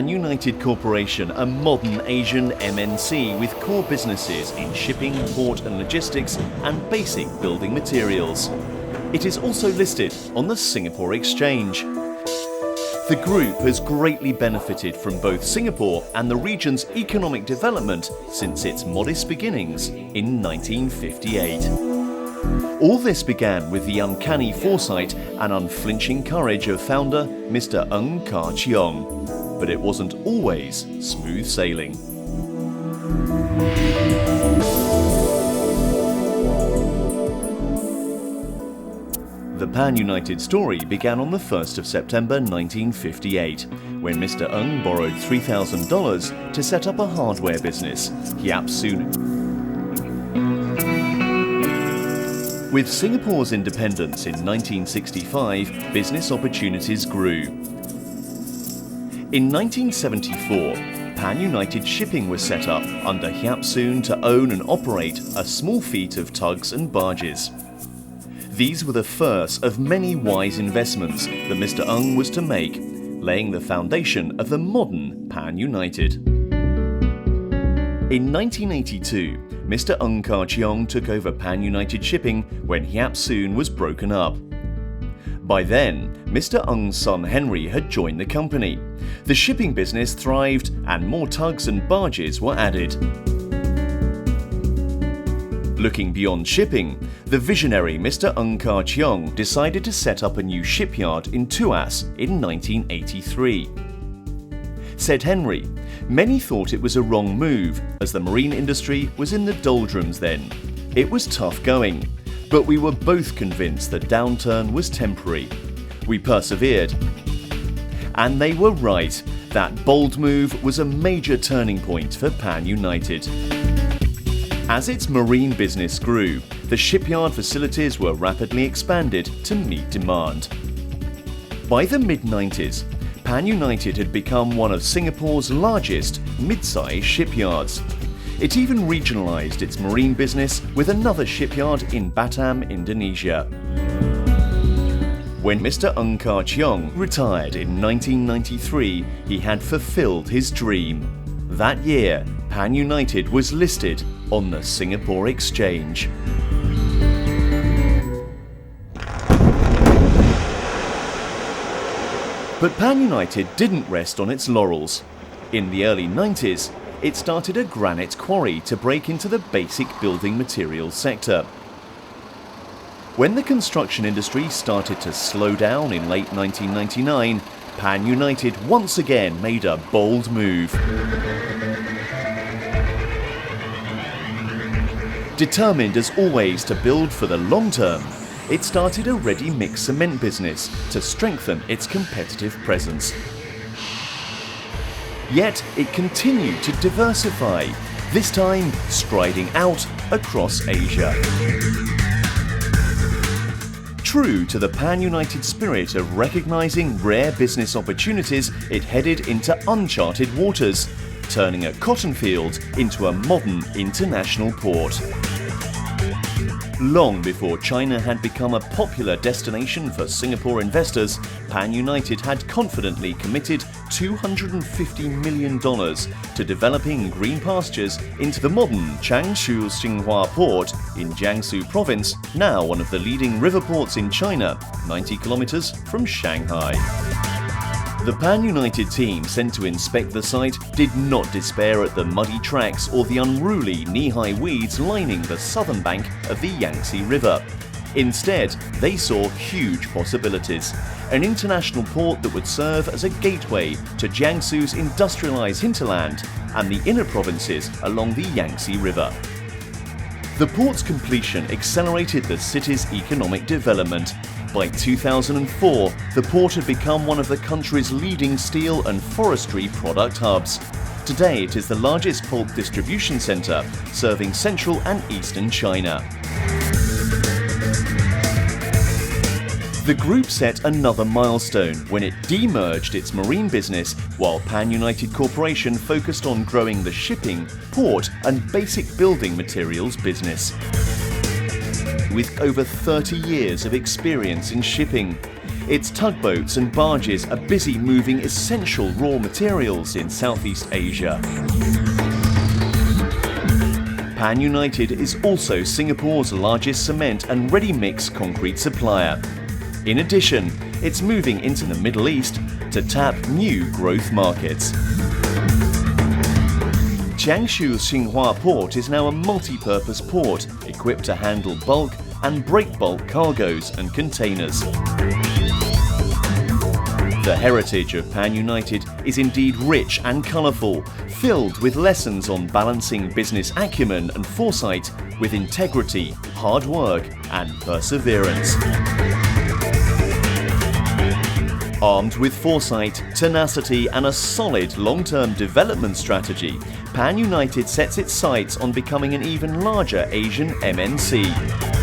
Pan United Corporation, a modern Asian MNC with core businesses in shipping, port and logistics, and basic building materials. It is also listed on the Singapore Exchange. The group has greatly benefited from both Singapore and the region's economic development since its modest beginnings in 1958. All this began with the uncanny foresight and unflinching courage of founder Mr. Ng Kar Chiong. But it wasn't always smooth sailing. The Pan United story began on the 1st of September 1958, when Mr. Ng borrowed $3,000 to set up a hardware business, Hiap Soon. With Singapore's independence in 1965, business opportunities grew. In 1974, Pan United Shipping was set up under Hiap Soon to own and operate a small fleet of tugs and barges. These were the first of many wise investments that Mr. Ng was to make, laying the foundation of the modern Pan United. In 1982, Mr. Ng Kar Chiong took over Pan United Shipping when Hiap Soon was broken up. By then, Mr. Ng's son Henry had joined the company. The shipping business thrived and more tugs and barges were added. Looking beyond shipping, the visionary Mr. Ng Kar Chiong decided to set up a new shipyard in Tuas in 1983. Said Henry, many thought it was a wrong move as the marine industry was in the doldrums then. It was tough going, but we were both convinced the downturn was temporary. We persevered. And they were right. That bold move was a major turning point for Pan United. As its marine business grew, the shipyard facilities were rapidly expanded to meet demand. By the mid-90s, Pan United had become one of Singapore's largest mid-sized shipyards. It even regionalised its marine business with another shipyard in Batam, Indonesia. When Mr. Ng Kar Chiong retired in 1993, he had fulfilled his dream. That year, Pan United was listed on the Singapore Exchange. But Pan United didn't rest on its laurels. In the early 90s, it started a granite quarry to break into the basic building materials sector. When the construction industry started to slow down in late 1999, Pan United once again made a bold move. Determined as always to build for the long term, it started a ready-mix cement business to strengthen its competitive presence. Yet it continued to diversify, this time striding out across Asia. True to the Pan United spirit of recognising rare business opportunities, it headed into uncharted waters, turning a cotton field into a modern international port. Long before China had become a popular destination for Singapore investors, Pan United had confidently committed $250 million to developing green pastures into the modern Changshu Xinhua Port in Jiangsu Province, now one of the leading river ports in China, 90 kilometers from Shanghai. The Pan United team sent to inspect the site did not despair at the muddy tracks or the unruly knee-high weeds lining the southern bank of the Yangtze River. Instead, they saw huge possibilities. An international port that would serve as a gateway to Jiangsu's industrialized hinterland and the inner provinces along the Yangtze River. The port's completion accelerated the city's economic development. By 2004, the port had become one of the country's leading steel and forestry product hubs. Today, it is the largest pulp distribution centre, serving central and eastern China. The group set another milestone when it demerged its marine business, while Pan United Corporation focused on growing the shipping, port and basic building materials business. With over 30 years of experience in shipping, its tugboats and barges are busy moving essential raw materials in Southeast Asia. Pan United is also Singapore's largest cement and ready-mix concrete supplier. In addition, it's moving into the Middle East to tap new growth markets. Jiangsu Xinhua Port is now a multi-purpose port equipped to handle bulk and breakbulk cargoes and containers. The heritage of Pan United is indeed rich and colourful, filled with lessons on balancing business acumen and foresight with integrity, hard work and perseverance. Armed with foresight, tenacity and a solid long-term development strategy, Pan United sets its sights on becoming an even larger Asian MNC.